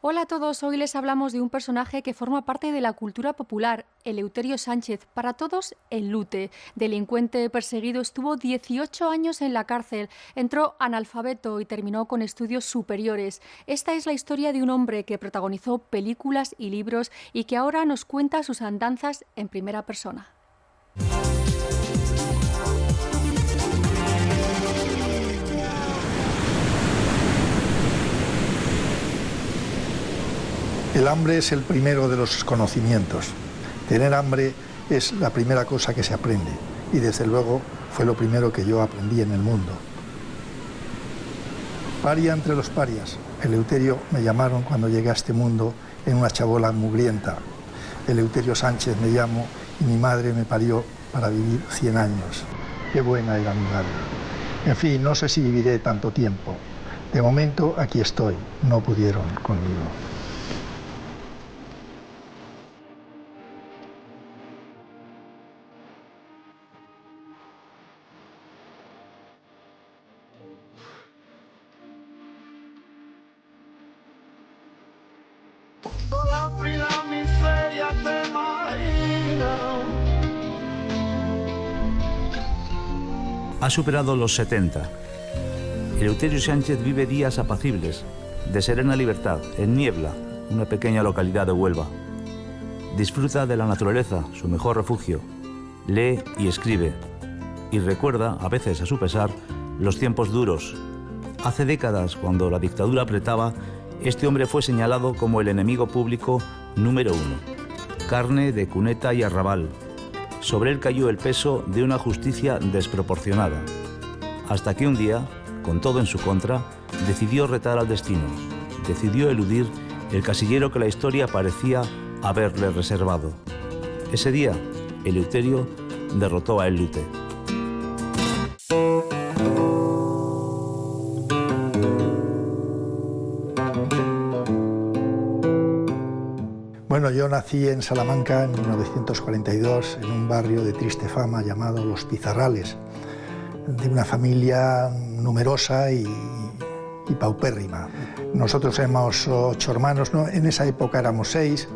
Hola a todos, hoy les hablamos de un personaje que forma parte de la cultura popular, Eleuterio Sánchez, para todos el Lute. Delincuente perseguido, estuvo 18 años en la cárcel, entró analfabeto y terminó con estudios superiores. Esta es la historia de un hombre que protagonizó películas y libros y que ahora nos cuenta sus andanzas en primera persona. El hambre es el primero de los conocimientos. Tener hambre es la primera cosa que se aprende y desde luego fue lo primero que yo aprendí en el mundo. Paria entre los parias. Eleuterio me llamaron cuando llegué a este mundo en una chabola mugrienta. Eleuterio Sánchez me llamo y mi madre me parió para vivir 100 años. Qué buena era mi madre. En fin, no sé si viviré tanto tiempo. De momento aquí estoy, no pudieron conmigo. Ha superado los 70. Eleuterio Sánchez vive días apacibles, de serena libertad, en Niebla, una pequeña localidad de Huelva. Disfruta de la naturaleza, su mejor refugio. Lee y escribe. Y recuerda, a veces a su pesar, los tiempos duros. Hace décadas, cuando la dictadura apretaba, este hombre fue señalado como el enemigo público número 1. Carne de cuneta y arrabal. Sobre él cayó el peso de una justicia desproporcionada. Hasta que un día, con todo en su contra, decidió retar al destino. Decidió eludir el casillero que la historia parecía haberle reservado. Ese día, Eleuterio derrotó a El Lute. Bueno, yo nací en Salamanca en 1942, en un barrio de triste fama llamado Los Pizarrales, de una familia numerosa y paupérrima. Nosotros éramos 8 hermanos, ¿no? En esa época éramos 6,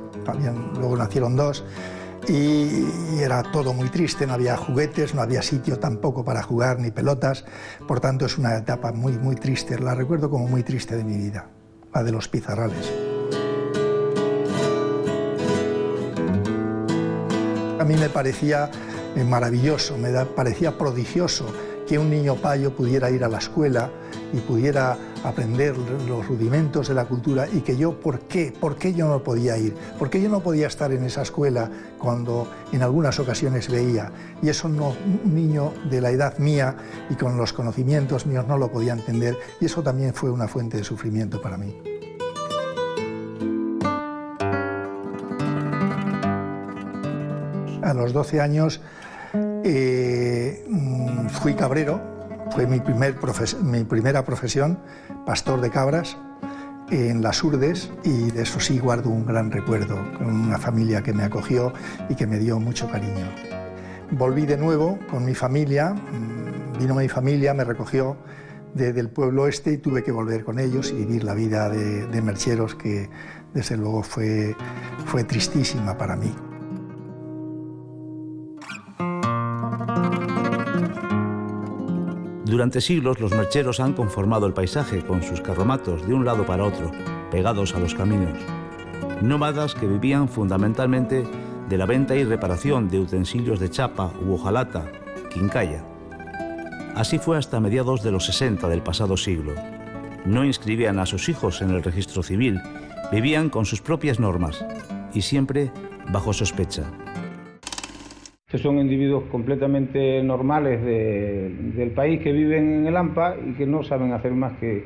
luego nacieron 2, y era todo muy triste, no había juguetes, no había sitio tampoco para jugar ni pelotas, por tanto es una etapa muy, muy triste, la recuerdo como muy triste de mi vida, la de Los Pizarrales. A mí me parecía maravilloso, parecía prodigioso que un niño payo pudiera ir a la escuela y pudiera aprender los rudimentos de la cultura y que yo, ¿por qué yo no podía ir? ¿Por qué yo no podía estar en esa escuela cuando en algunas ocasiones veía? Y eso no, un niño de la edad mía y con los conocimientos míos no lo podía entender y eso también fue una fuente de sufrimiento para mí. A los 12 años fui cabrero, fue mi primera profesión, pastor de cabras en las Urdes, y de eso sí guardo un gran recuerdo, con una familia que me acogió y que me dio mucho cariño. Volví de nuevo con mi familia, vino mi familia, me recogió del pueblo este y tuve que volver con ellos y vivir la vida de mercheros que desde luego fue tristísima para mí. Durante siglos los mercheros han conformado el paisaje con sus carromatos de un lado para otro, pegados a los caminos. Nómadas que vivían fundamentalmente de la venta y reparación de utensilios de chapa u hojalata, quincalla. Así fue hasta mediados de los 60 del pasado siglo. No inscribían a sus hijos en el registro civil, vivían con sus propias normas y siempre bajo sospecha. Son individuos completamente normales del país que viven en el AMPA y que no saben hacer más que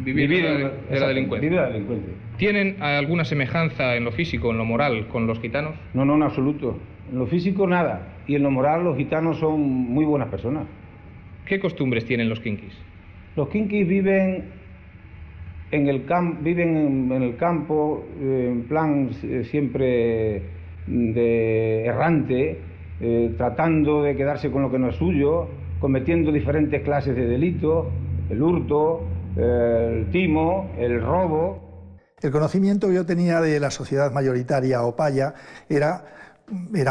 vivir de la delincuencia. ¿Tienen alguna semejanza en lo físico, en lo moral, con los gitanos? No, en absoluto. En lo físico nada. Y en lo moral los gitanos son muy buenas personas. ¿Qué costumbres tienen los kinkis? Los kinkis viven en el campo, en plan siempre de errante, tratando de quedarse con lo que no es suyo, cometiendo diferentes clases de delitos, el hurto, el timo, el robo. El conocimiento que yo tenía de la sociedad mayoritaria o paya era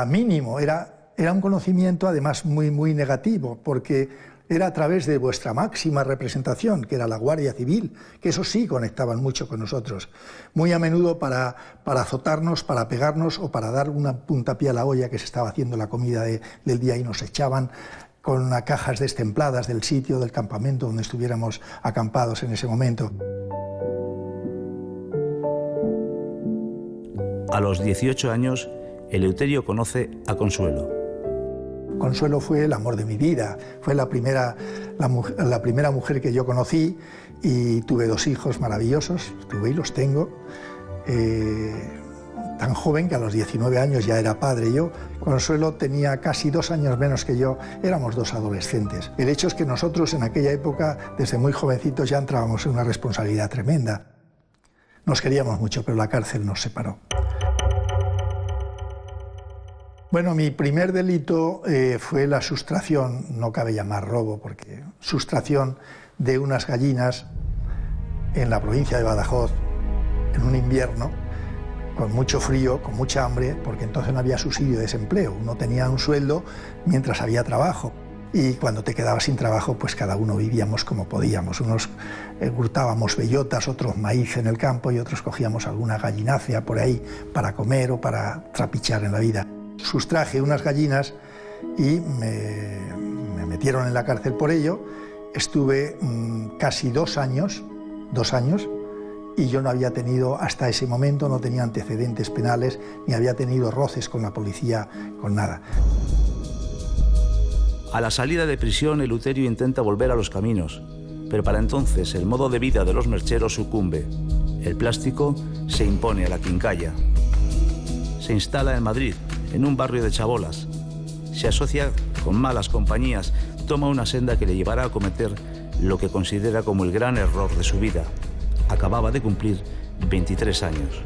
mínimo, era un conocimiento además muy negativo, porque era a través de vuestra máxima representación, que era la Guardia Civil, que eso sí conectaban mucho con nosotros, muy a menudo para azotarnos, para pegarnos o para dar una puntapié a la olla que se estaba haciendo la comida del día y nos echaban con cajas destempladas del sitio, del campamento donde estuviéramos acampados en ese momento. A los 18 años, Eleuterio conoce a Consuelo. Consuelo fue el amor de mi vida, fue la primera mujer que yo conocí y tuve 2 hijos maravillosos, tuve y los tengo. Tan joven que a los 19 años ya era padre yo. Consuelo tenía casi 2 años menos que yo, éramos 2 adolescentes. El hecho es que nosotros en aquella época, desde muy jovencitos, ya entrábamos en una responsabilidad tremenda. Nos queríamos mucho, pero la cárcel nos separó. Bueno, mi primer delito fue la sustracción, no cabe llamar robo, porque sustracción de unas gallinas en la provincia de Badajoz, en un invierno, con mucho frío, con mucha hambre, porque entonces no había subsidio de desempleo. Uno tenía un sueldo mientras había trabajo. Y cuando te quedabas sin trabajo, pues cada uno vivíamos como podíamos. Unos hurtábamos bellotas, otros maíz en el campo y otros cogíamos alguna gallinácea por ahí para comer o para trapichar en la vida. Sustraje unas gallinas y me metieron en la cárcel por ello. Estuve casi 2 años, y yo no había tenido, hasta ese momento, no tenía antecedentes penales, ni había tenido roces con la policía, con nada. A la salida de prisión, Eleuterio intenta volver a los caminos, pero para entonces el modo de vida de los mercheros sucumbe. El plástico se impone a la quincalla. Se instala en Madrid, en un barrio de chabolas. Se asocia con malas compañías, toma una senda que le llevará a cometer lo que considera como el gran error de su vida. Acababa de cumplir 23 años.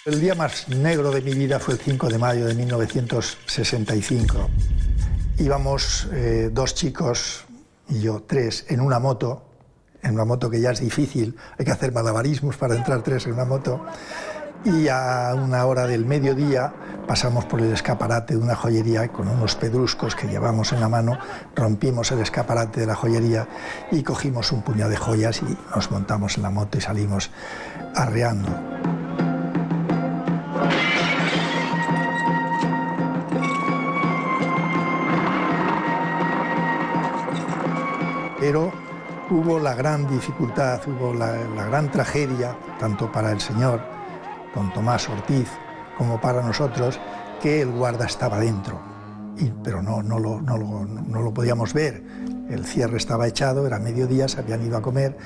El día más negro de mi vida fue el 5 de mayo de 1965. Íbamos 2 chicos y yo, 3, en una moto que ya es difícil, hay que hacer malabarismos para entrar 3 en una moto, y a una hora del mediodía pasamos por el escaparate de una joyería con unos pedruscos que llevamos en la mano, rompimos el escaparate de la joyería y cogimos un puñado de joyas y nos montamos en la moto y salimos arreando. Pero hubo la gran dificultad, hubo la gran tragedia, tanto para el señor don Tomás Ortiz como para nosotros, que el guarda estaba dentro, pero no lo podíamos ver. El cierre estaba echado, era mediodía, se habían ido a comer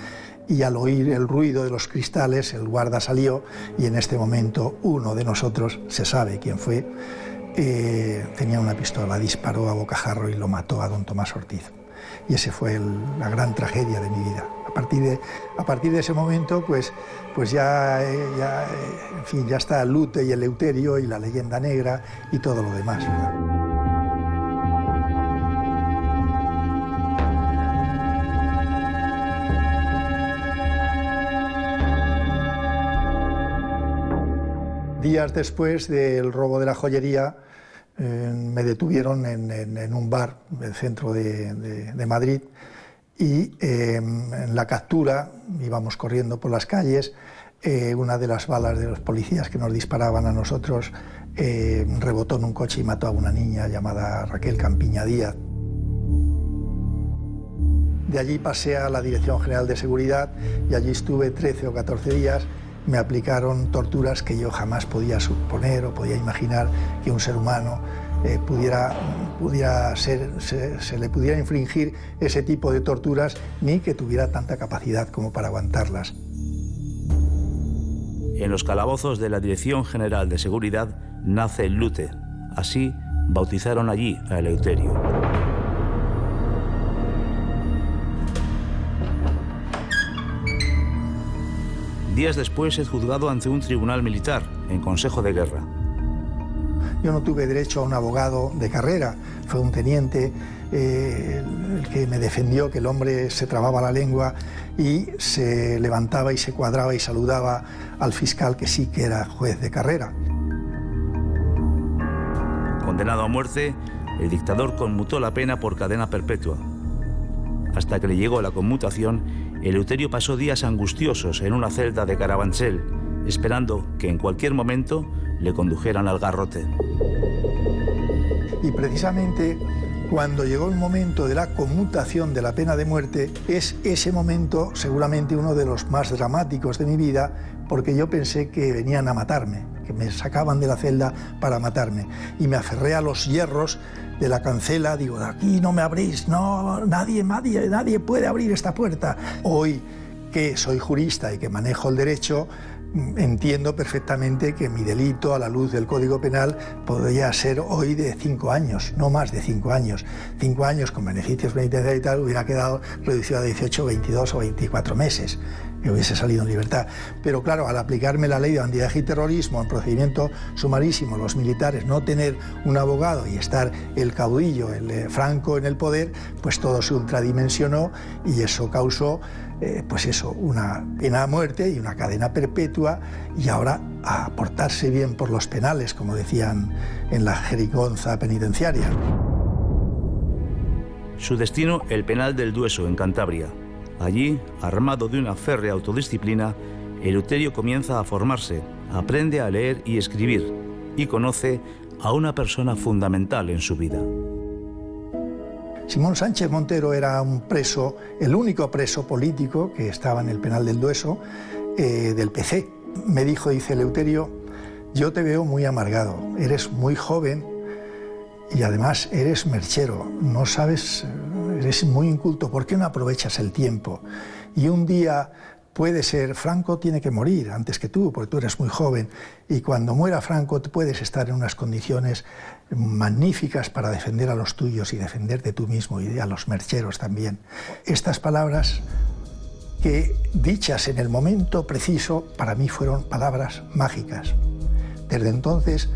y al oír el ruido de los cristales el guarda salió y en este momento uno de nosotros, se sabe quién fue, tenía una pistola, disparó a bocajarro y lo mató a don Tomás Ortiz. Y esa fue la gran tragedia de mi vida. A partir de ese momento, pues ya está el Lute y el Eleuterio y la leyenda negra y todo lo demás, ¿verdad? Días después del robo de la joyería, me detuvieron en un bar del centro de Madrid y en la captura, íbamos corriendo por las calles, una de las balas de los policías que nos disparaban a nosotros rebotó en un coche y mató a una niña llamada Raquel Campiña Díaz. De allí pasé a la Dirección General de Seguridad y allí estuve 13 o 14 días. Me aplicaron torturas que yo jamás podía suponer o podía imaginar que un ser humano se le pudiera infligir ese tipo de torturas, ni que tuviera tanta capacidad como para aguantarlas. En los calabozos de la Dirección General de Seguridad nace el Lute. Así bautizaron allí a Eleuterio. Días después es juzgado ante un tribunal militar en Consejo de Guerra. Yo no tuve derecho a un abogado de carrera, fue un teniente el que me defendió, que el hombre se trababa la lengua y se levantaba y se cuadraba y saludaba al fiscal, que sí que era juez de carrera. Condenado a muerte, el dictador conmutó la pena por cadena perpetua. Hasta que le llegó la conmutación, Eleuterio pasó días angustiosos en una celda de Carabanchel, esperando que en cualquier momento le condujeran al garrote. Y precisamente cuando llegó el momento de la conmutación de la pena de muerte, es ese momento seguramente uno de los más dramáticos de mi vida, porque yo pensé que venían a matarme, que me sacaban de la celda para matarme. Y me aferré a los hierros de la cancela, digo, de aquí no me abrís, no, nadie puede abrir esta puerta. Hoy que soy jurista y que manejo el derecho, entiendo perfectamente que mi delito, a la luz del Código Penal, podría ser hoy de 5 años, no más de 5 años. 5 años con beneficios penitenciarios y tal, hubiera quedado reducido a 18, 22 o 24 meses. Que hubiese salido en libertad. Pero claro, al aplicarme la ley de bandidaje y terrorismo en procedimiento sumarísimo, los militares no tener un abogado y estar el caudillo, el Franco en el poder, pues todo se ultradimensionó y eso causó pues eso, una pena de muerte y una cadena perpetua, y ahora a portarse bien por los penales, como decían en la jerigonza penitenciaria. Su destino, el penal del Dueso, en Cantabria. Allí, armado de una férrea autodisciplina, Eleuterio comienza a formarse, aprende a leer y escribir y conoce a una persona fundamental en su vida. Simón Sánchez Montero era un preso, el único preso político que estaba en el penal del Dueso, del PC. Me dijo, dice, Eleuterio, yo te veo muy amargado, eres muy joven y además eres merchero, no sabes, eres muy inculto, ¿por qué no aprovechas el tiempo? Y un día puede ser, Franco tiene que morir antes que tú, porque tú eres muy joven, y cuando muera Franco puedes estar en unas condiciones magníficas para defender a los tuyos y defenderte tú mismo y a los mercheros también. Estas palabras que, dichas en el momento preciso, para mí fueron palabras mágicas. Desde entonces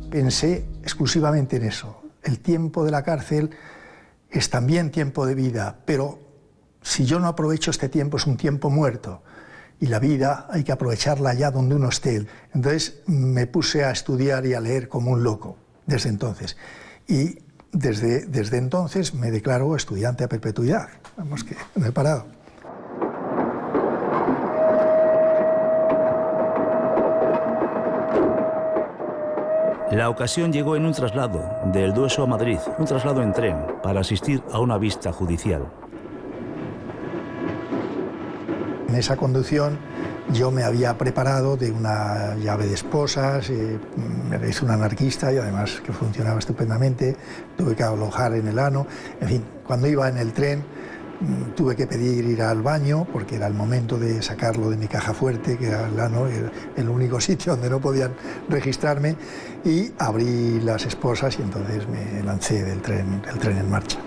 pensé exclusivamente en eso. El tiempo de la cárcel es también tiempo de vida, pero si yo no aprovecho este tiempo es un tiempo muerto, y la vida hay que aprovecharla allá donde uno esté. Entonces me puse a estudiar y a leer como un loco desde entonces, y desde entonces me declaro estudiante a perpetuidad. Vamos, que no he parado. La ocasión llegó en un traslado del Dueso a Madrid, un traslado en tren, para asistir a una vista judicial. En esa conducción yo me había preparado de una llave de esposas, me hice un anarquista y además que funcionaba estupendamente, tuve que alojar en el ano, en fin, cuando iba en el tren tuve que pedir ir al baño porque era el momento de sacarlo de mi caja fuerte, que era el ano, el único sitio donde no podían registrarme, y abrí las esposas y entonces me lancé del tren en marcha.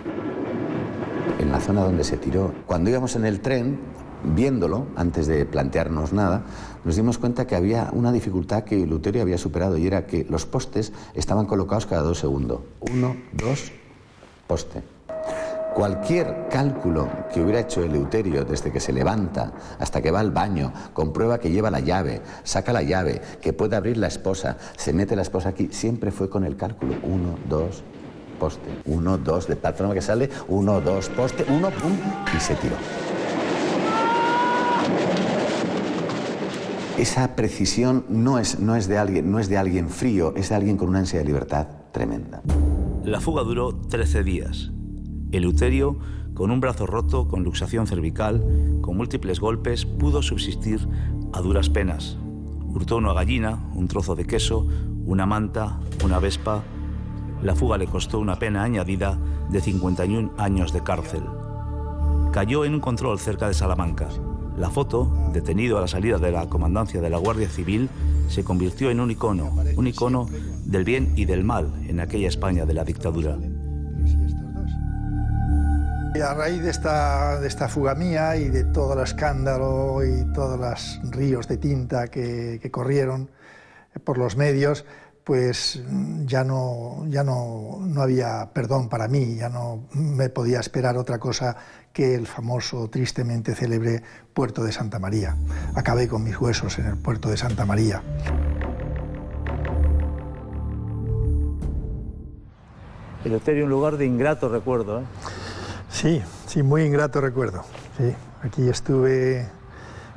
En la zona donde se tiró, cuando íbamos en el tren, viéndolo, antes de plantearnos nada, nos dimos cuenta que había una dificultad que Eleuterio había superado, y era que los postes estaban colocados cada 2 segundos. 1, 2, poste. Cualquier cálculo que hubiera hecho Eleuterio desde que se levanta hasta que va al baño, comprueba que lleva la llave, saca la llave, que puede abrir la esposa, se mete la esposa aquí, siempre fue con el cálculo. 1, 2, poste. 1, 2, de tal forma que sale 1, 2, poste, 1, pum, y se tiró. Esa precisión no es de alguien frío, es de alguien con una ansia de libertad tremenda. La fuga duró 13 días. Eleuterio, con un brazo roto, con luxación cervical, con múltiples golpes, pudo subsistir a duras penas. Hurtó una gallina, un trozo de queso, una manta, una vespa. La fuga le costó una pena añadida de 51 años de cárcel. Cayó en un control cerca de Salamanca. La foto, detenido a la salida de la comandancia de la Guardia Civil, se convirtió en un icono del bien y del mal en aquella España de la dictadura. A raíz de esta fuga mía y de todo el escándalo y todos los ríos de tinta que corrieron por los medios, pues ya no había perdón para mí, ya no me podía esperar otra cosa que el famoso, tristemente célebre puerto de Santa María. Acabé con mis huesos en el puerto de Santa María. Eleuterio, un lugar de ingrato recuerdo, ¿eh? Sí, muy ingrato recuerdo. Sí, aquí estuve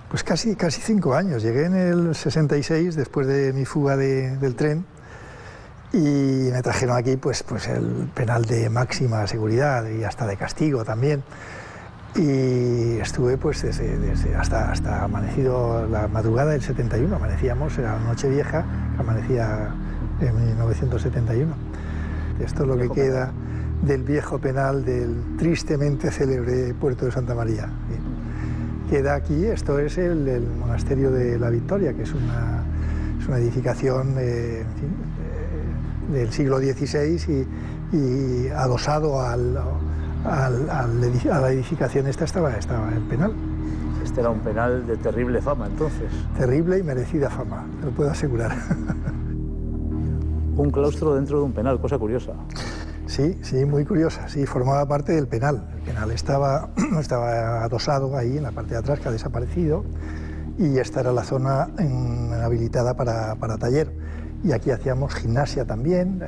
pues casi 5 años. Llegué en el 66, después de mi fuga del tren, y me trajeron aquí pues el penal de máxima seguridad y hasta de castigo también. Y estuve pues desde hasta amanecido la madrugada del 71, amanecíamos, era Nochevieja, amanecía en 1971. Esto es lo que queda del viejo penal del tristemente célebre puerto de Santa María. Queda aquí, esto es el monasterio de la Victoria, que es una edificación del siglo XVI y adosado a la edificación esta estaba el penal. Este era un penal de terrible fama entonces. Terrible y merecida fama, te lo puedo asegurar. Un claustro dentro de un penal, cosa curiosa. Sí, muy curiosa, sí, formaba parte del penal. El penal estaba adosado ahí en la parte de atrás, que ha desaparecido, y esta era la zona habilitada para taller. Y aquí hacíamos gimnasia también,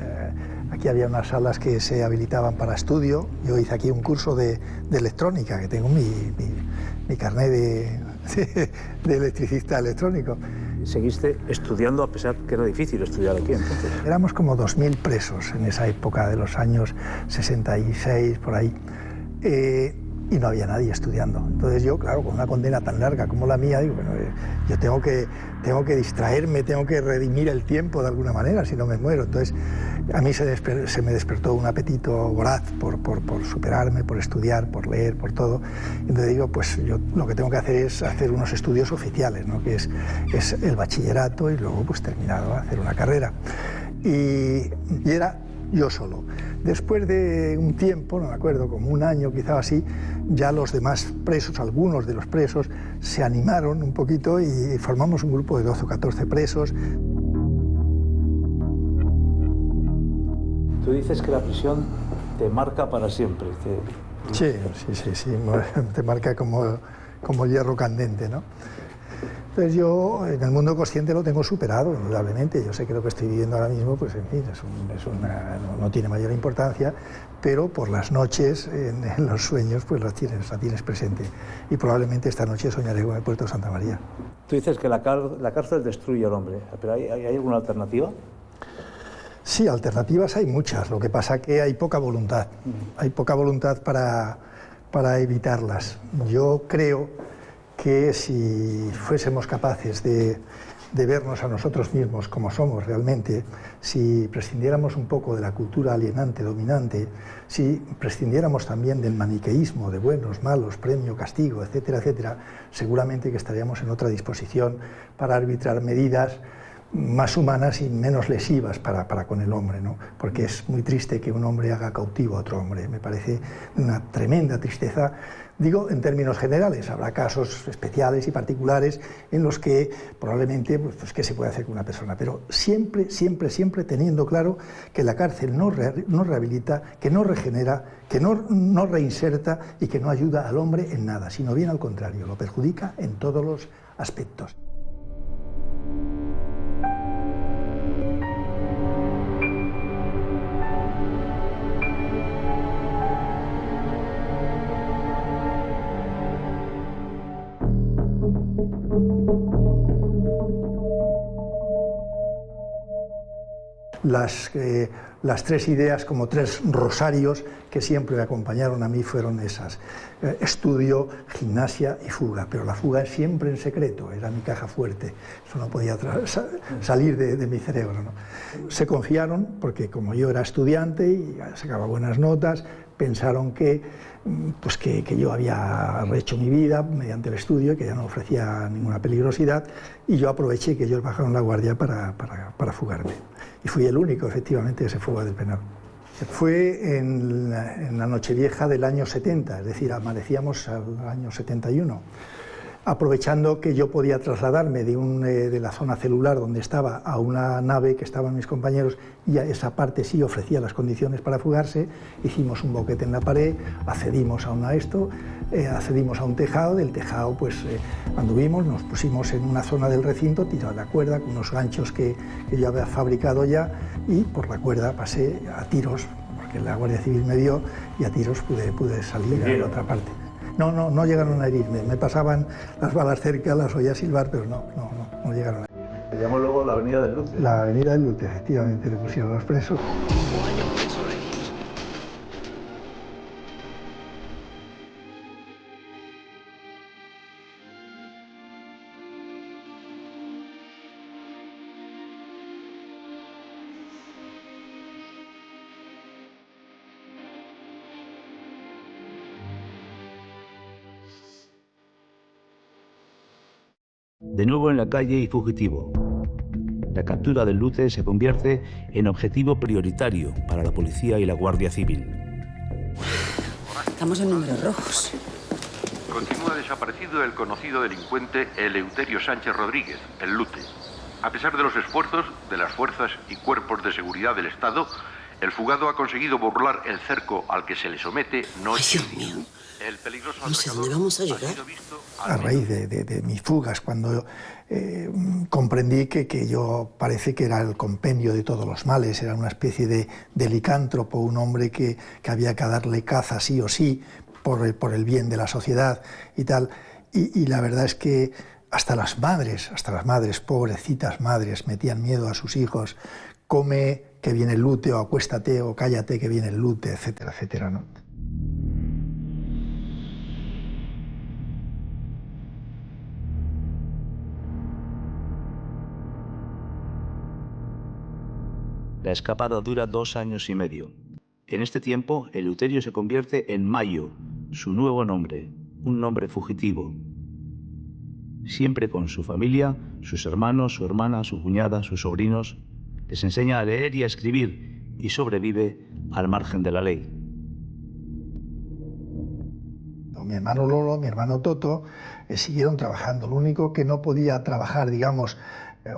aquí había unas salas que se habilitaban para estudio. Yo hice aquí un curso de electrónica, que tengo mi carnet de electricista electrónico. ¿Seguiste estudiando a pesar que era difícil estudiar aquí entonces? Éramos como 2000 presos en esa época de los años 66, por ahí, y no había nadie estudiando. Entonces yo, claro, con una condena tan larga como la mía, digo, bueno, yo tengo que distraerme, tengo que redimir el tiempo de alguna manera, si no me muero. Entonces a mí se me despertó un apetito voraz por superarme, por estudiar, por leer, por todo. Entonces digo, pues yo lo que tengo que hacer es hacer unos estudios oficiales, ¿no? Que es el bachillerato y luego pues terminado, hacer una carrera. Y era yo solo. Después de un tiempo, no me acuerdo, como un año quizá así, ya los demás presos, algunos de los presos, se animaron un poquito y formamos un grupo de 12 o 14 presos. Tú dices que la prisión te marca para siempre. Sí, te marca como hierro candente, ¿no? Entonces yo en el mundo consciente lo tengo superado, indudablemente. Yo sé que lo que estoy viviendo ahora mismo, pues en fin, no tiene mayor importancia, pero por las noches, en los sueños, pues la tienes presente. Y probablemente esta noche soñaré con el puerto de Santa María. Tú dices que la cárcel destruye al hombre, pero ¿hay alguna alternativa? Sí, alternativas hay muchas, lo que pasa que hay poca voluntad. Hay poca voluntad para evitarlas. Yo creo que si fuésemos capaces de vernos a nosotros mismos como somos realmente, si prescindiéramos un poco de la cultura alienante, dominante, si prescindiéramos también del maniqueísmo de buenos, malos, premio, castigo, etcétera, etcétera, seguramente que estaríamos en otra disposición para arbitrar medidas más humanas y menos lesivas para con el hombre, ¿no? Porque es muy triste que un hombre haga cautivo a otro hombre. Me parece una tremenda tristeza. Digo, en términos generales, habrá casos especiales y particulares en los que probablemente, pues qué se puede hacer con una persona, pero siempre teniendo claro que la cárcel no rehabilita, que no regenera, que no reinserta y que no ayuda al hombre en nada, sino bien al contrario, lo perjudica en todos los aspectos. Las tres ideas, como tres rosarios que siempre me acompañaron a mí, fueron esas: estudio, gimnasia y fuga, pero la fuga es siempre en secreto, era mi caja fuerte, eso no podía salir de mi cerebro, ¿no? Se confiaron, porque como yo era estudiante y sacaba buenas notas, pensaron que yo había rehecho mi vida mediante el estudio y que ya no ofrecía ninguna peligrosidad, y yo aproveché que ellos bajaron la guardia para fugarme. Y fui el único, efectivamente, que se fugó del penal. Fue en la Nochevieja del año 70, es decir, amanecíamos al año 71. aprovechando que yo podía trasladarme de la zona celular donde estaba a una nave que estaban mis compañeros, y a esa parte sí ofrecía las condiciones para fugarse, hicimos un boquete en la pared, accedimos a un tejado, del tejado pues anduvimos, nos pusimos en una zona del recinto, tirado la cuerda con unos ganchos que yo había fabricado ya, y por la cuerda pasé a tiros, porque la Guardia Civil me vio, y a tiros pude salir a la otra parte. No llegaron a herirme, me pasaban las balas cerca, las oía silbar, pero no llegaron a herirme. Se llamó luego la Avenida del Lute. La Avenida del Lute, efectivamente, le pusieron los presos. De nuevo en la calle y fugitivo. La captura del Lute se convierte en objetivo prioritario para la policía y la Guardia Civil. Estamos en números rojos. Continúa desaparecido el conocido delincuente Eleuterio Sánchez Rodríguez, el Lute. A pesar de los esfuerzos de las fuerzas y cuerpos de seguridad del Estado, el fugado ha conseguido burlar el cerco al que se le somete noche y día. El peligroso no sé dónde vamos a llegar. A raíz de mis fugas, cuando comprendí que yo parece que era el compendio de todos los males, era una especie de licántropo, un hombre que había que darle caza sí o sí por el bien de la sociedad y tal. Y la verdad es que hasta las madres, pobrecitas madres, metían miedo a sus hijos: come que viene el Lute, o acuéstate, o cállate que viene el Lute, etcétera, etcétera, ¿no? La escapada dura 2 años y medio. En este tiempo, Eleuterio se convierte en Mayo, su nuevo nombre, un nombre fugitivo. Siempre con su familia, sus hermanos, su hermana, su cuñada, sus sobrinos, les enseña a leer y a escribir, y sobrevive al margen de la ley. Mi hermano Lolo, mi hermano Toto, siguieron trabajando. Lo único que no podía trabajar, digamos,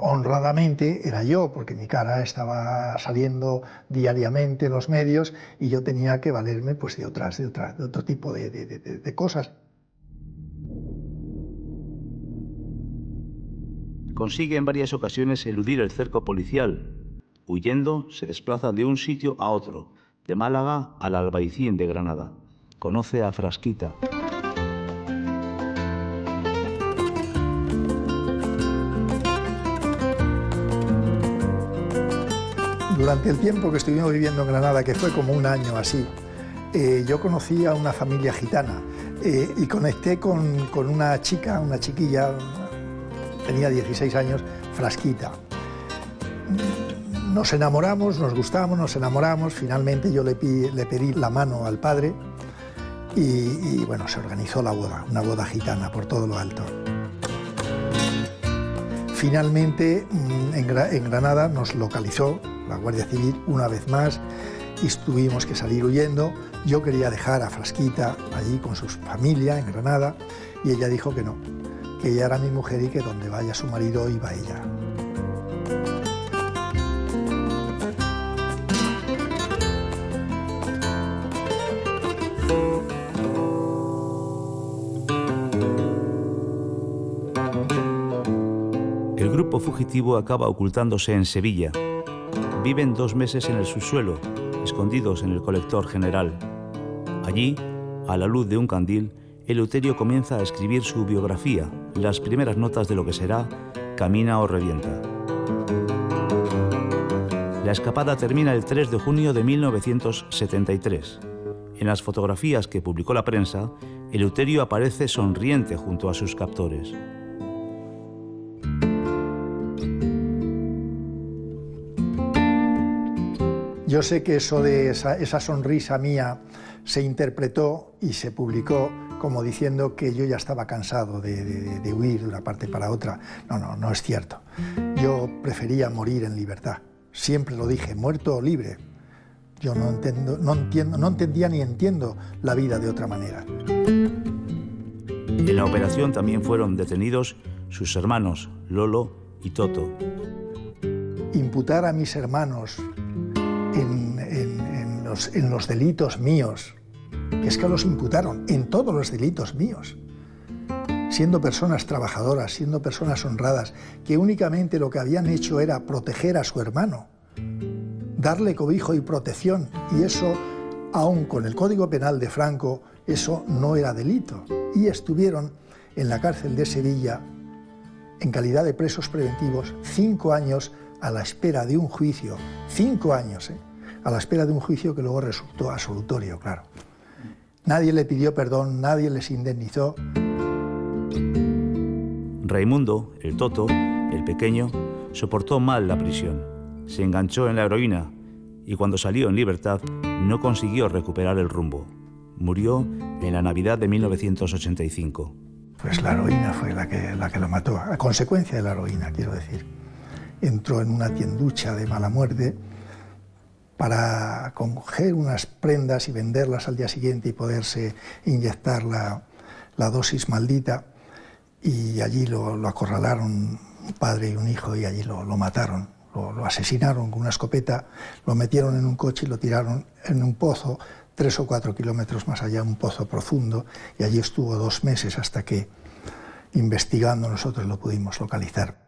honradamente era yo, porque mi cara estaba saliendo diariamente en los medios y yo tenía que valerme pues de otro tipo de cosas. Consigue en varias ocasiones eludir el cerco policial. Huyendo, se desplaza de un sitio a otro, de Málaga al Albaicín de Granada. Conoce a Frasquita. Durante el tiempo que estuvimos viviendo en Granada, que fue como un año así, yo conocí a una familia gitana y conecté con una chiquilla, tenía 16 años, Frasquita. Nos enamoramos, nos gustamos, nos enamoramos. Finalmente yo le pedí la mano al padre y bueno, se organizó la boda, una boda gitana por todo lo alto. Finalmente en Granada nos localizó la Guardia Civil una vez más y tuvimos que salir huyendo. Yo quería dejar a Frasquita allí con su familia en Granada y ella dijo que no, que ella era mi mujer y que donde vaya su marido iba ella. El grupo fugitivo acaba ocultándose en Sevilla. Viven 2 meses en el subsuelo, escondidos en el colector general. Allí, a la luz de un candil, Eleuterio comienza a escribir su biografía, las primeras notas de lo que será Camina o revienta. La escapada termina el 3 de junio de 1973. En las fotografías que publicó la prensa, Eleuterio aparece sonriente junto a sus captores. Yo sé que eso de esa sonrisa mía se interpretó y se publicó como diciendo que yo ya estaba cansado de huir de una parte para otra. No es cierto. Yo prefería morir en libertad. Siempre lo dije, muerto o libre. Yo no entendía ni entiendo la vida de otra manera. En la operación también fueron detenidos sus hermanos Lolo y Toto. Imputar a mis hermanos en los delitos míos, que es que los imputaron en todos los delitos míos, siendo personas trabajadoras, siendo personas honradas, que únicamente lo que habían hecho era proteger a su hermano, darle cobijo y protección, y eso, aun con el Código Penal de Franco, eso no era delito. Y estuvieron en la cárcel de Sevilla, en calidad de presos preventivos, 5 años a la espera de un juicio, 5 años, a la espera de un juicio que luego resultó absolutorio, claro. Nadie le pidió perdón, nadie les indemnizó. Raimundo, el Toto, el pequeño, soportó mal la prisión. Se enganchó en la heroína y cuando salió en libertad no consiguió recuperar el rumbo. Murió en la Navidad de 1985. Pues la heroína fue la que lo mató, a consecuencia de la heroína, quiero decir. Entró en una tienducha de mala muerte para coger unas prendas y venderlas al día siguiente y poderse inyectar la dosis maldita, y allí lo acorralaron un padre y un hijo y allí lo mataron, lo asesinaron con una escopeta, lo metieron en un coche y lo tiraron en un pozo 3 o 4 kilómetros más allá, un pozo profundo, y allí estuvo 2 meses hasta que, investigando, nosotros lo pudimos localizar.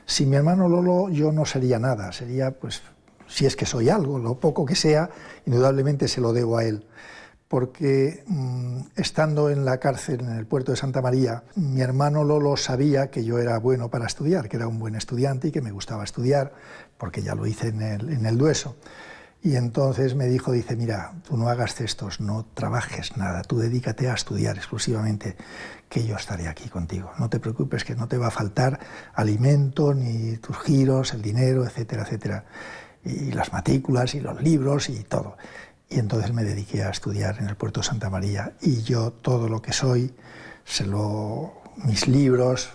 Sin mi hermano Lolo yo no sería nada, sería, pues, si es que soy algo, lo poco que sea, indudablemente se lo debo a él. Porque estando en la cárcel en el puerto de Santa María, mi hermano Lolo sabía que yo era bueno para estudiar, que era un buen estudiante y que me gustaba estudiar, porque ya lo hice en el Dueso. Y entonces me dijo, dice, mira, tú no hagas cestos, no trabajes nada, tú dedícate a estudiar exclusivamente, que yo estaré aquí contigo. No te preocupes, que no te va a faltar alimento, ni tus giros, el dinero, etcétera, etcétera. Y las matrículas y los libros y todo. Y entonces me dediqué a estudiar en el puerto de Santa María. Y yo todo lo que soy, mis libros,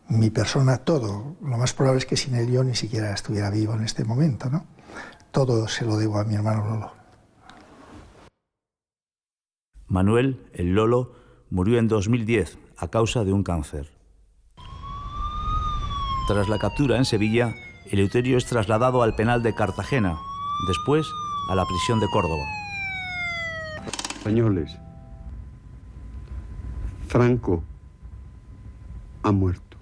mi persona, todo. Lo más probable es que sin él yo ni siquiera estuviera vivo en este momento, ¿no? Todo se lo debo a mi hermano Lolo. Manuel, el Lolo, murió en 2010 a causa de un cáncer. Tras la captura en Sevilla, Eleuterio es trasladado al penal de Cartagena, después a la prisión de Córdoba. Españoles, Franco ha muerto.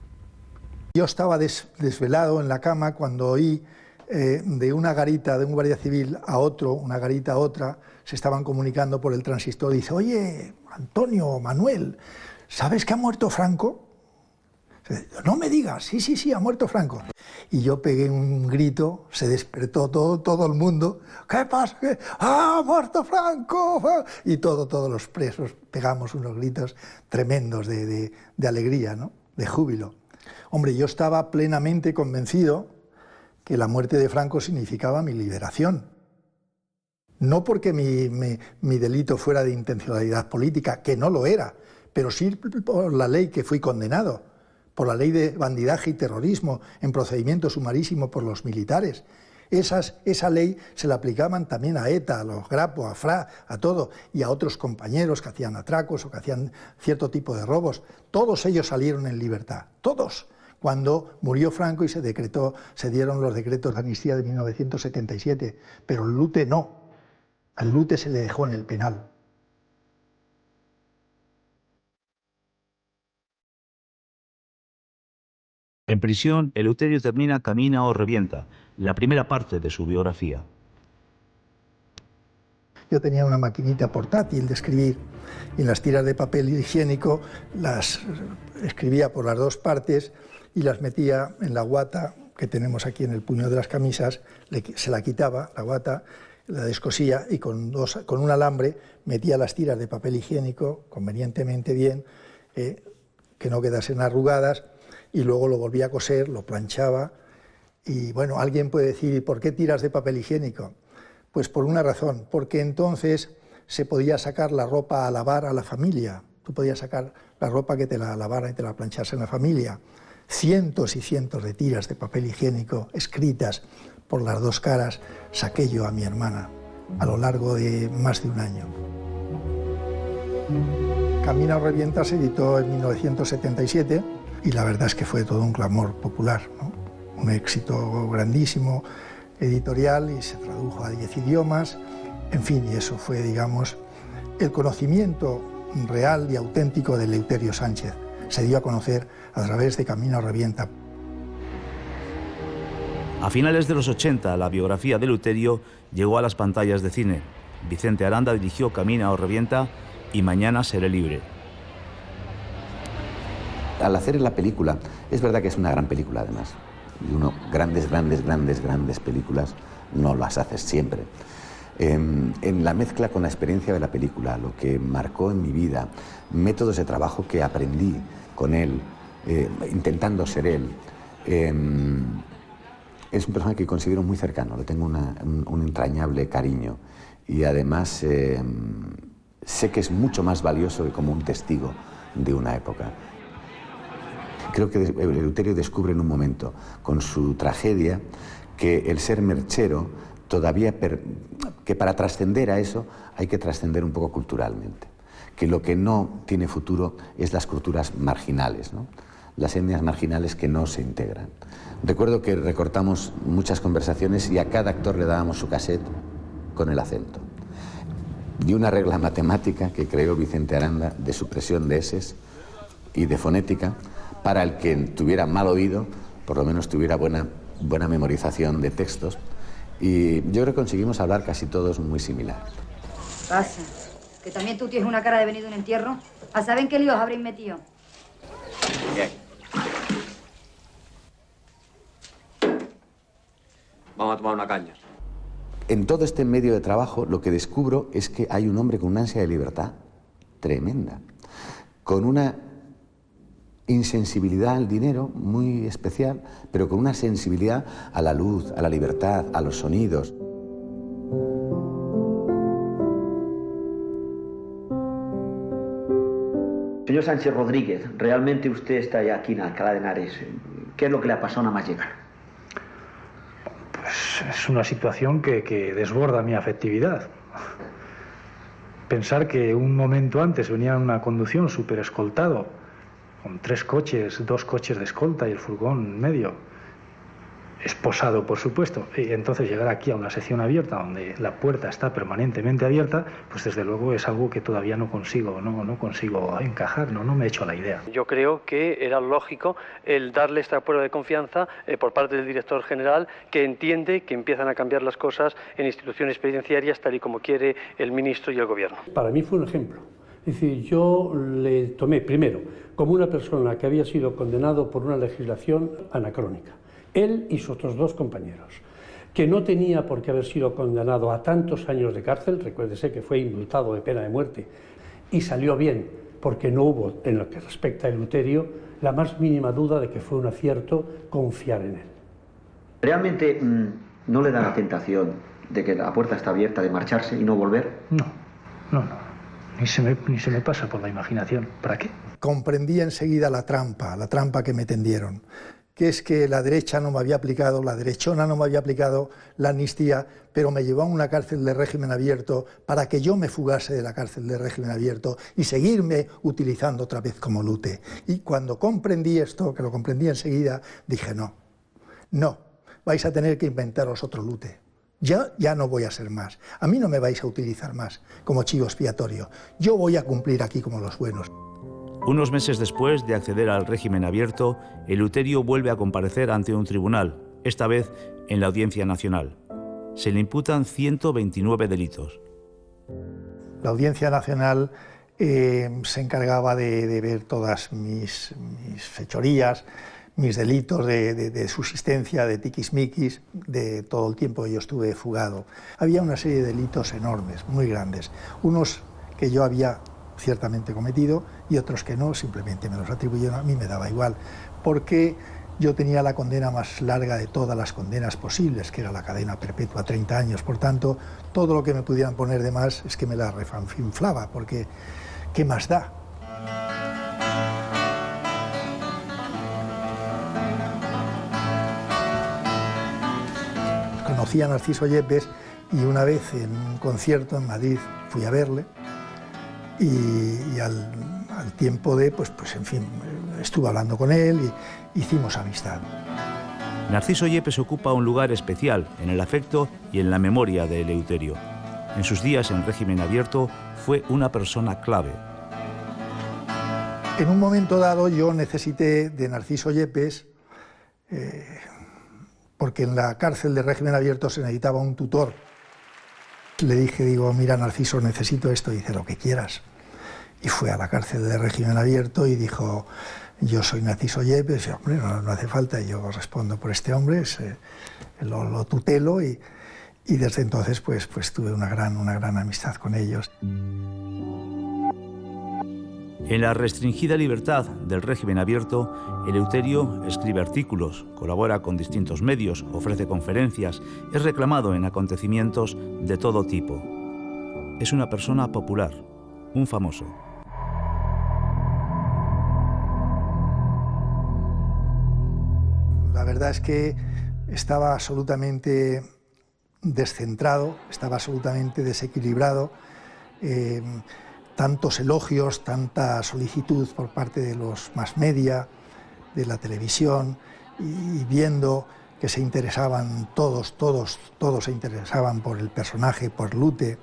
Yo estaba desvelado en la cama cuando oí de una garita, de un guardia civil a otro, una garita a otra, se estaban comunicando por el transistor. Dice, oye, Antonio, Manuel, ¿sabes que ha muerto Franco? No me digas, sí, ha muerto Franco. Y yo pegué un grito, se despertó todo el mundo. ¿Qué pasa? ¡Ha muerto Franco! Y todos los presos pegamos unos gritos tremendos de alegría, ¿no? De júbilo. Hombre, yo estaba plenamente convencido que la muerte de Franco significaba mi liberación. No porque mi delito fuera de intencionalidad política, que no lo era, pero sí por la ley que fui condenado, por la ley de bandidaje y terrorismo en procedimiento sumarísimo por los militares. Esa ley se la aplicaban también a ETA, a los Grapo, a FRA, a todo, y a otros compañeros que hacían atracos o que hacían cierto tipo de robos. Todos ellos salieron en libertad, todos. Cuando murió Franco y se dieron los decretos de amnistía de 1977, pero el Lute no, al Lute se le dejó en el penal. En prisión, Eleuterio termina Camina o revienta, la primera parte de su biografía. Yo tenía una maquinita portátil de escribir y en las tiras de papel higiénico las escribía por las 2 partes y las metía en la guata que tenemos aquí en el puño de las camisas, se la quitaba, la guata, la descosía y con un alambre metía las tiras de papel higiénico convenientemente bien, que no quedasen arrugadas, y luego lo volvía a coser, lo planchaba. Y bueno, alguien puede decir, ¿y por qué tiras de papel higiénico? Pues por una razón, porque entonces se podía sacar la ropa a lavar a la familia. Tú podías sacar la ropa que te la lavara y te la planchase en la familia. Cientos y cientos de tiras de papel higiénico escritas por las 2 caras saqué yo a mi hermana a lo largo de más de un año. Camina o revienta se editó en 1977 y la verdad es que fue todo un clamor popular, ¿no? Un éxito grandísimo editorial y se tradujo a 10 idiomas, en fin, y eso fue, digamos, el conocimiento real y auténtico de Eleuterio Sánchez. Se dio a conocer a través de Camina o revienta. A finales de los 80, la biografía de Eleuterio llegó a las pantallas de cine. Vicente Aranda dirigió Camina o revienta y Mañana seré libre. Al hacer la película, es verdad que es una gran película además. Y uno, grandes películas, no las haces siempre. En la mezcla con la experiencia de la película, lo que marcó en mi vida, métodos de trabajo que aprendí con él, intentando ser él, es un personaje que considero muy cercano, le tengo un entrañable cariño y además sé que es mucho más valioso que como un testigo de una época. Creo que Eleuterio descubre en un momento, con su tragedia, que el ser merchero todavía, que para trascender a eso hay que trascender un poco culturalmente, que lo que no tiene futuro es las culturas marginales, ¿no? Las etnias marginales que no se integran. Recuerdo que recortamos muchas conversaciones y a cada actor le dábamos su cassette con el acento. Y una regla matemática que creó Vicente Aranda de supresión de eses y de fonética, para el que tuviera mal oído, por lo menos tuviera buena memorización de textos. Y yo creo que conseguimos hablar casi todos muy similar. Pasa, que también tú tienes una cara de venido a un entierro. ¿A saber en qué líos habréis metido? Bien. Vamos a tomar una caña. En todo este medio de trabajo lo que descubro es que hay un hombre con una ansia de libertad tremenda, con una insensibilidad al dinero muy especial, pero con una sensibilidad a la luz, a la libertad, a los sonidos. Señor Sánchez Rodríguez, realmente usted está ya aquí en Alcalá de Henares. ¿Qué es lo que le ha pasado nada más llegar? Pues es una situación que desborda mi afectividad. Pensar que un momento antes venía en una conducción súper escoltado, con 3 coches, 2 coches de escolta y el furgón en medio, esposado por supuesto, y entonces llegar aquí a una sección abierta donde la puerta está permanentemente abierta, pues desde luego es algo que todavía no consigo encajar, no me he hecho la idea. Yo creo que era lógico el darle esta prueba de confianza por parte del director general, que entiende que empiezan a cambiar las cosas en instituciones penitenciarias tal y como quiere el ministro y el gobierno. Para mí fue un ejemplo. Es decir, yo le tomé primero como una persona que había sido condenado por una legislación anacrónica. Él y sus otros 2 compañeros, que no tenía por qué haber sido condenado a tantos años de cárcel, recuérdese que fue indultado de pena de muerte, y salió bien, porque no hubo, en lo que respecta a Eleuterio, la más mínima duda de que fue un acierto confiar en él. ¿Realmente no le da la tentación de que la puerta está abierta, de marcharse y no volver? No. Ni se me pasa por la imaginación. ¿Para qué? Comprendí enseguida la trampa que me tendieron, que es que la derecha no me había aplicado, la derechona no me había aplicado la amnistía, pero me llevó a una cárcel de régimen abierto para que yo me fugase de la cárcel de régimen abierto y seguirme utilizando otra vez como lute. Y cuando comprendí esto, que lo comprendí enseguida, dije no, vais a tener que inventaros otro lute. Ya no voy a ser más. A mí no me vais a utilizar más como chivo expiatorio. Yo voy a cumplir aquí como los buenos. Unos meses después de acceder al régimen abierto, Eleuterio vuelve a comparecer ante un tribunal, esta vez en la Audiencia Nacional. Se le imputan 129 delitos. La Audiencia Nacional se encargaba de ver todas mis fechorías, mis delitos de subsistencia, de tiquismiquis, de todo el tiempo que yo estuve fugado. Había una serie de delitos enormes, muy grandes, unos que yo había ciertamente cometido y otros que no, simplemente me los atribuyeron, a mí me daba igual, porque yo tenía la condena más larga de todas las condenas posibles, que era la cadena perpetua, 30 años, por tanto, todo lo que me pudieran poner de más es que me la refanfinflaba, porque ¿qué más da? Conocí a Narciso Yepes y una vez en un concierto en Madrid fui a verle y al tiempo de, pues en fin, estuve hablando con él y hicimos amistad. Narciso Yepes ocupa un lugar especial en el afecto y en la memoria de Eleuterio. En sus días en régimen abierto fue una persona clave. En un momento dado yo necesité de Narciso Yepes, porque en la cárcel de régimen abierto se necesitaba un tutor. Le dije, digo, mira Narciso, necesito esto. Y dice, lo que quieras. Y fue a la cárcel de régimen abierto y dijo, yo soy Narciso Yepes. Y hombre, no hace falta, yo respondo por este hombre, lo tutelo y desde entonces pues tuve una gran amistad con ellos. En la restringida libertad del régimen abierto, Eleuterio escribe artículos, colabora con distintos medios, ofrece conferencias, es reclamado en acontecimientos de todo tipo. Es una persona popular, un famoso. La verdad es que estaba absolutamente descentrado, estaba absolutamente desequilibrado. Tantos elogios, tanta solicitud por parte de los mass media, de la televisión, y viendo que se interesaban todos se interesaban por el personaje, por Lute,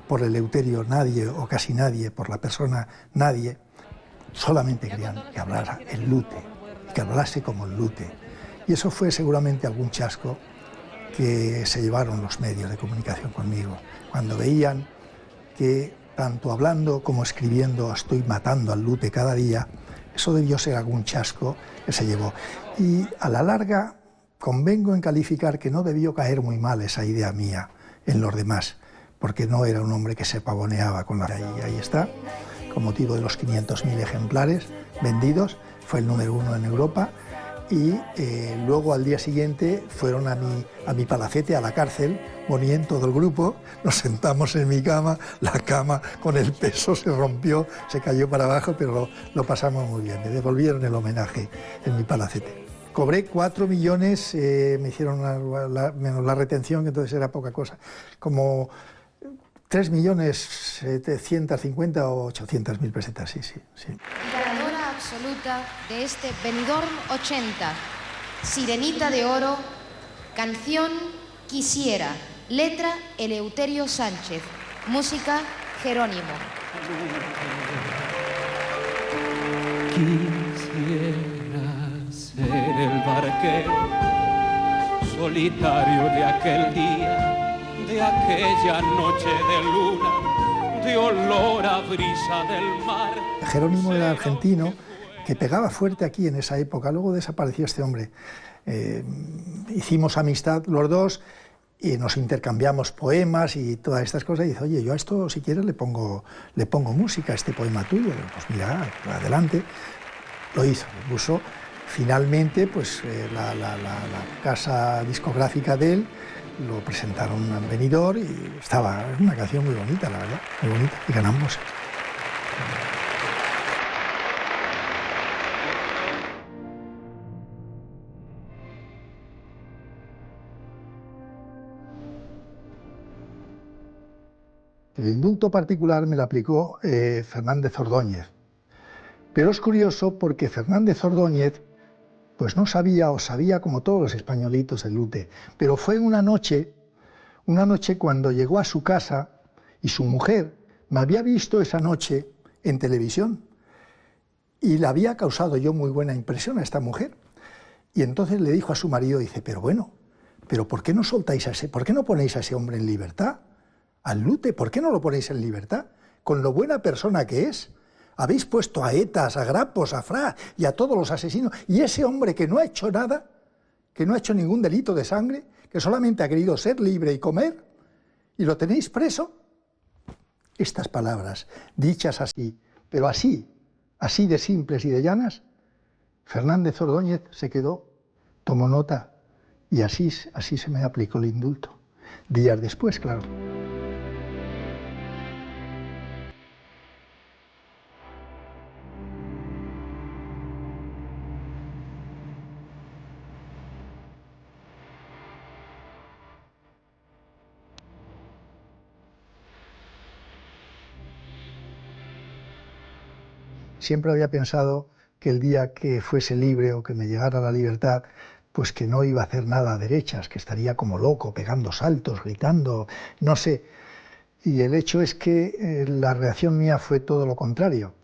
por Eleuterio nadie o casi nadie, por la persona nadie. Solamente querían que hablara el Lute, que hablase como el Lute. Y eso fue seguramente algún chasco que se llevaron los medios de comunicación conmigo, cuando veían que tanto hablando como escribiendo estoy matando al Lute cada día. Eso debió ser algún chasco que se llevó. Y a la larga convengo en calificar que no debió caer muy mal esa idea mía en los demás, porque no era un hombre que se pavoneaba con la... Ahí está, con motivo de los 500.000 ejemplares vendidos, fue el número 1 en Europa. Y luego al día siguiente fueron a mi palacete, a la cárcel, Bonien, todo el grupo, nos sentamos en mi cama, la cama con el peso se rompió, se cayó para abajo, pero lo pasamos muy bien, me devolvieron el homenaje en mi palacete. Cobré 4 millones, me hicieron menos la retención, que entonces era poca cosa, como 3.750.000 o 800.000 pesetas, sí. Ganadora absoluta de este Benidorm 80, Sirenita de Oro, canción Quisiera, letra Eleuterio Sánchez, música Jerónimo. Quisiera ser el barquero solitario de aquel día, de aquella noche de luna, de olor a brisa del mar. Jerónimo era argentino, que pegaba fuerte aquí en esa época, luego desapareció este hombre. Hicimos amistad los dos y nos intercambiamos poemas y todas estas cosas, y dice, oye, yo a esto si quieres le pongo música a este poema tuyo. Pues mira, adelante. Lo hizo, lo puso. Finalmente, pues la casa discográfica de él lo presentaron en Benidorm y estaba, es una canción muy bonita, la verdad, muy bonita, y ganamos. El indulto particular me lo aplicó Fernández Ordóñez, pero es curioso porque Fernández Ordóñez pues no sabía, o sabía como todos los españolitos el Lute, pero fue una noche cuando llegó a su casa y su mujer me había visto esa noche en televisión y le había causado yo muy buena impresión a esta mujer. Y entonces le dijo a su marido, dice, pero bueno, ¿pero por qué no soltáis a por qué no ponéis a ese hombre en libertad? Al Lute, ¿por qué no lo ponéis en libertad? Con lo buena persona que es. Habéis puesto a Etas, a Grapos, a Fra y a todos los asesinos. Y ese hombre que no ha hecho nada, que no ha hecho ningún delito de sangre, que solamente ha querido ser libre y comer, y lo tenéis preso. Estas palabras, dichas así, pero así de simples y de llanas, Fernández Ordóñez se quedó, tomó nota, y así se me aplicó el indulto. Días después, claro. Siempre había pensado que el día que fuese libre o que me llegara la libertad, pues que no iba a hacer nada a derechas, que estaría como loco, pegando saltos, gritando, no sé. Y el hecho es que la reacción mía fue todo lo contrario.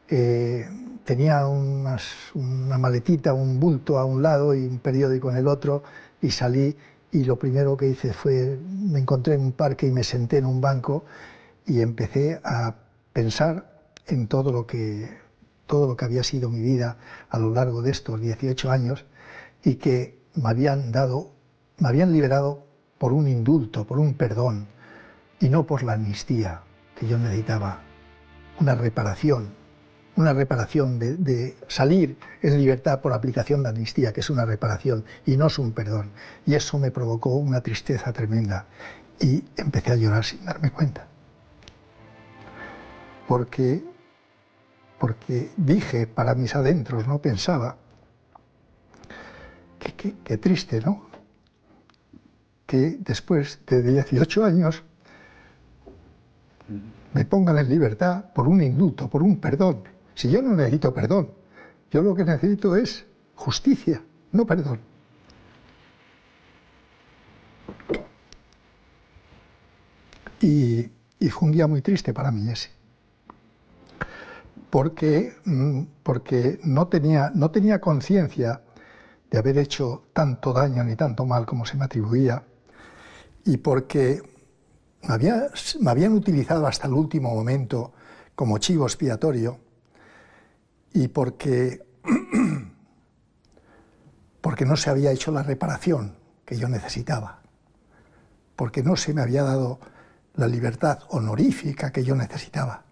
Tenía una maletita, un bulto a un lado y un periódico en el otro, y salí, y lo primero que hice fue, me encontré en un parque y me senté en un banco y empecé a pensar en todo lo que había sido mi vida a lo largo de estos 18 años, y que me habían liberado por un indulto, por un perdón, y no por la amnistía que yo necesitaba, una reparación de salir en libertad por aplicación de amnistía, que es una reparación y no es un perdón. Y eso me provocó una tristeza tremenda y empecé a llorar sin darme cuenta. Porque dije para mis adentros, ¿no? Pensaba, qué triste, ¿no? Que después de 18 años me pongan en libertad por un indulto, por un perdón. Si yo no necesito perdón, yo lo que necesito es justicia, no perdón. Y fue un día muy triste para mí ese, porque no tenía conciencia de haber hecho tanto daño ni tanto mal como se me atribuía, y porque me habían utilizado hasta el último momento como chivo expiatorio, y porque no se había hecho la reparación que yo necesitaba, porque no se me había dado la libertad honorífica que yo necesitaba.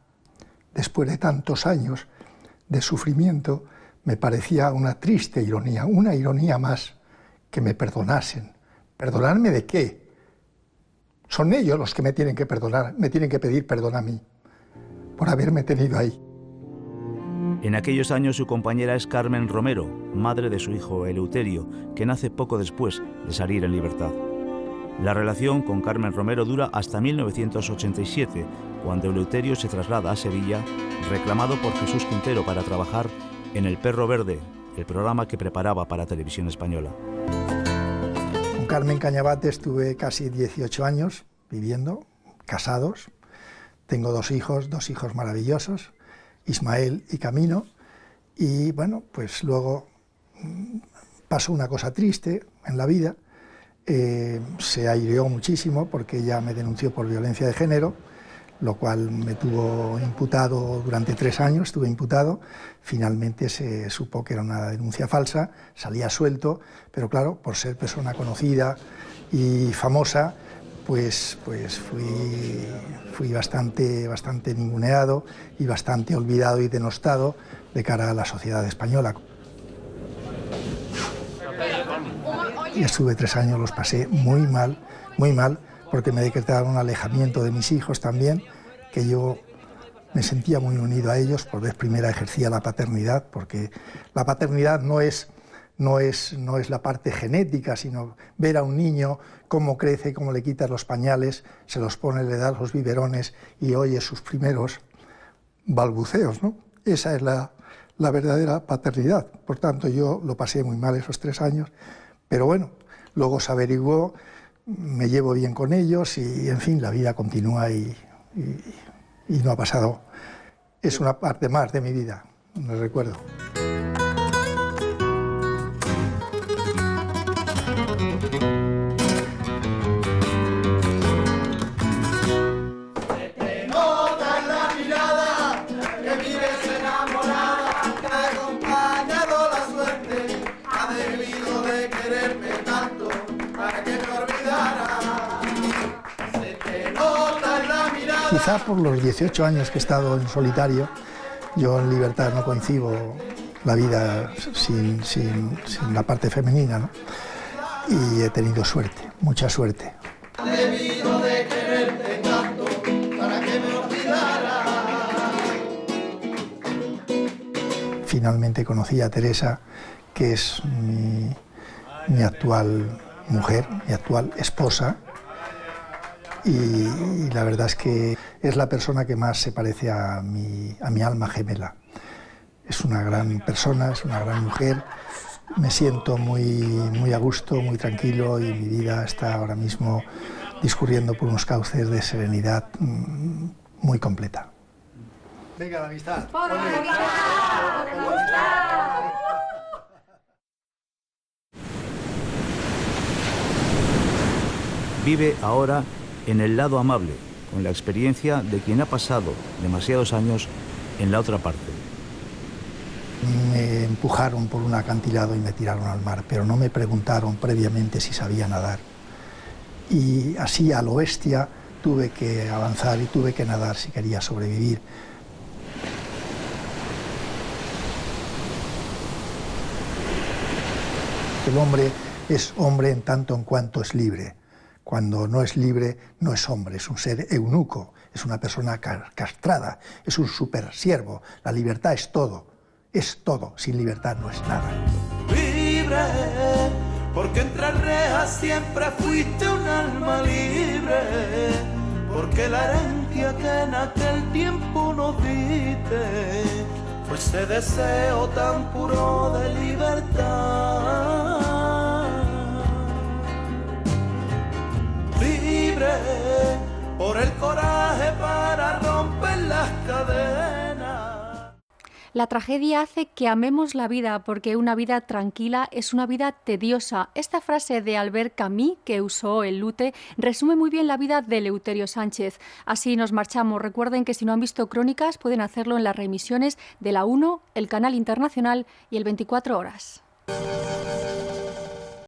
Después de tantos años de sufrimiento, me parecía una triste ironía, una ironía más, que me perdonasen. ¿Perdonarme de qué? Son ellos los que me tienen que perdonar, me tienen que pedir perdón a mí por haberme tenido ahí. En aquellos años su compañera es Carmen Romero, madre de su hijo Eleuterio, que nace poco después de salir en libertad. La relación con Carmen Romero dura hasta 1987, cuando Eleuterio se traslada a Sevilla, reclamado por Jesús Quintero para trabajar en El Perro Verde, el programa que preparaba para Televisión Española. Con Carmen Cañabate estuve casi 18 años viviendo, casados. Tengo dos hijos maravillosos, Ismael y Camino, y bueno, pues luego pasó una cosa triste en la vida. Se aireó muchísimo porque ella me denunció por violencia de género, lo cual me tuvo imputado durante 3 años, estuve imputado. Finalmente se supo que era una denuncia falsa, salía suelto, pero claro, por ser persona conocida y famosa, pues fui bastante ninguneado y bastante olvidado y denostado de cara a la sociedad española. Y estuve 3 años, los pasé muy mal, porque me decretaron un alejamiento de mis hijos también, que yo me sentía muy unido a ellos. Por vez primera ejercía la paternidad, porque la paternidad no es la parte genética, sino ver a un niño cómo crece, cómo le quitas los pañales, se los pone, le das los biberones y oye sus primeros balbuceos, ¿no? Esa es la verdadera paternidad. Por tanto, yo lo pasé muy mal esos 3 años, pero bueno, luego se averiguó, me llevo bien con ellos y, en fin, la vida continúa y no ha pasado. Es una parte más de mi vida, me recuerdo. Quizá por los 18 años que he estado en solitario, yo en libertad no concibo la vida sin la parte femenina, ¿no? Y he tenido suerte, mucha suerte. Debido de quererte tanto para que me olvidara. Finalmente conocí a Teresa, que es mi actual mujer, mi actual esposa. Y la verdad es que es la persona que más se parece a mi alma gemela. Es una gran persona, es una gran mujer. Me siento muy a gusto, muy tranquilo y mi vida está ahora mismo discurriendo por unos cauces de serenidad muy completa. Venga, la amistad. Vive ahora en el lado amable, con la experiencia de quien ha pasado demasiados años en la otra parte. Me empujaron por un acantilado y me tiraron al mar, pero no me preguntaron previamente si sabía nadar. Y así a lo bestia tuve que avanzar y tuve que nadar si quería sobrevivir. El hombre es hombre en tanto en cuanto es libre. Cuando no es libre, no es hombre, es un ser eunuco, es una persona castrada, es un supersiervo. La libertad es todo, sin libertad no es nada. Libre, porque entre rejas siempre fuiste un alma libre, porque la herencia que en aquel tiempo nos diste fue ese deseo tan puro de libertad. Libre por el coraje para romper las cadenas. La tragedia hace que amemos la vida porque una vida tranquila es una vida tediosa. Esta frase de Albert Camus, que usó el Lute, resume muy bien la vida de Eleuterio Sánchez. Así nos marchamos. Recuerden que si no han visto Crónicas pueden hacerlo en las reemisiones de la 1, el Canal Internacional y el 24 Horas.